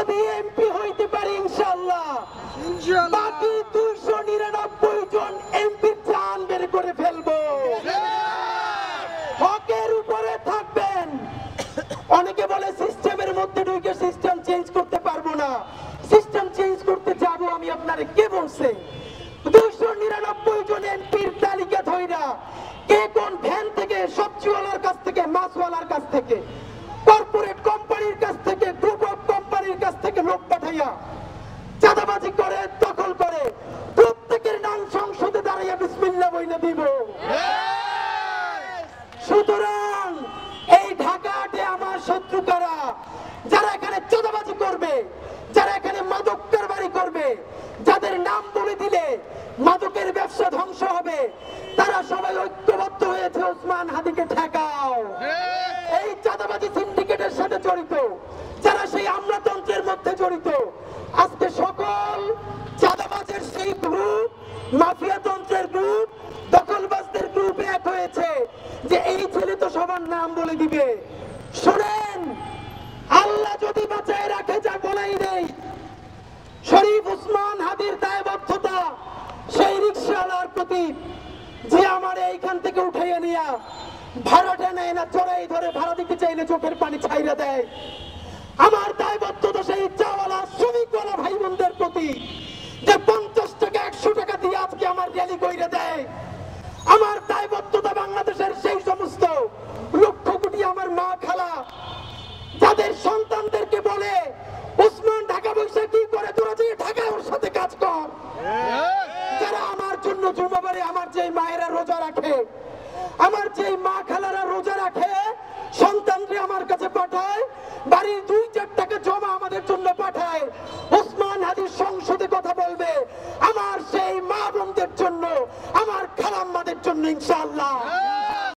যদি এমপি হইতে পারি ইনশাআল্লাহ, বাকি 299 জন এমপি জান বের করে ফেলবো। হকের উপরে থাকবেন। অনেকে বলে সিস্টেমের মধ্যে ঢুকে সিস্টেম চেঞ্জ করতে পারবো না। সিস্টেম চেঞ্জ করতে যাব আমি, আপনারে কে বলছে? 299 জন এমপির তালিকা ধইরা কে কোন ভ্যান থেকে, সবজিওয়ালার কাছ থেকে, মাছওয়ালার কাছ থেকে, কর্পোরেট কোম্পানির কাছ থেকে, গ্রুপ অফ কোম্পানির কাছ থেকে লোক পাঠাইয়া চাঁদাবাজি করে, দখল করে, প্রত্যেকের নাম সংসদে দাঁড়াইয়া বিসমিল্লাহ বইলে দিব। সুতরাং এই ঢাকাতে আমার শত্রু কারা? যারা এখানে চাঁদাবাজি করবে, যারা এখানে মাদক কারবারি করবে, যাদের নাম বলে দিলে মাদকের ব্যবসা ধ্বংস হবে, তারা সবাই ঐক্যবদ্ধ হয়েছে ওসমান হাদিকে ঠেকাও। এই চাঁদাবাজি সিন্ডিকেটের সাথে জড়িত, যারা সেই আমলাতন্ত্রের মধ্যে জড়িত, আজকে সকল চাঁদাবাজের সেই গ্রুপ, মাফিয়াতন্ত্রের গ্রুপ, দখলবাজদের গ্রুপ এক হয়েছে যে এই ছেলে তো সবার নাম বলে দিবে। শোনেন, আল্লাহ যদি বাঁচায় রাখে, যা বলাই নেই, শরীফ ওসমান হাদির দায়বদ্ধতা সেই রিকশাওয়ালার প্রতি যে আমার এইখান থেকে উঠাইয়া নিয়া ভাড়াটা নেয় না, চড়াই ধরে ভাড়া দিতে চাইলে চোখের পানি ছাইরা দেয়। আমার দায়বদ্ধতা সেই চাওয়ালা শ্রমিকওয়ালা ভাই বোনদের প্রতি যে 50 টাকা 100 টাকা দিয়ে আজকে আমার র্যালি কইরা দেয়। আমার দায়বদ্ধতা বাংলাদেশের সেই সমস্ত লক্ষ কোটি আমার মা খালা যাদের সন্তানদেরকে বলে ওসমান ঢাকা বসে কি করে, তোরা যে ঢাকায় ওর সাথে কাজ কর। যারা আমার জন্য জুমাবারে আমার যে মায়েরা রোজা রাখে, আমার যে মা খালারা রোজা রাখে, সন্তানরে আমার কাছে পাঠায়, বাড়ির 2-4 টাকা জমা আমাদের জন্য পাঠায়, ওসমান হাদির সংসদে কথা বলবে আমার সেই মা বোনদের জন্য, আমার খালাম্মাদের জন্য ইনশাআল্লাহ।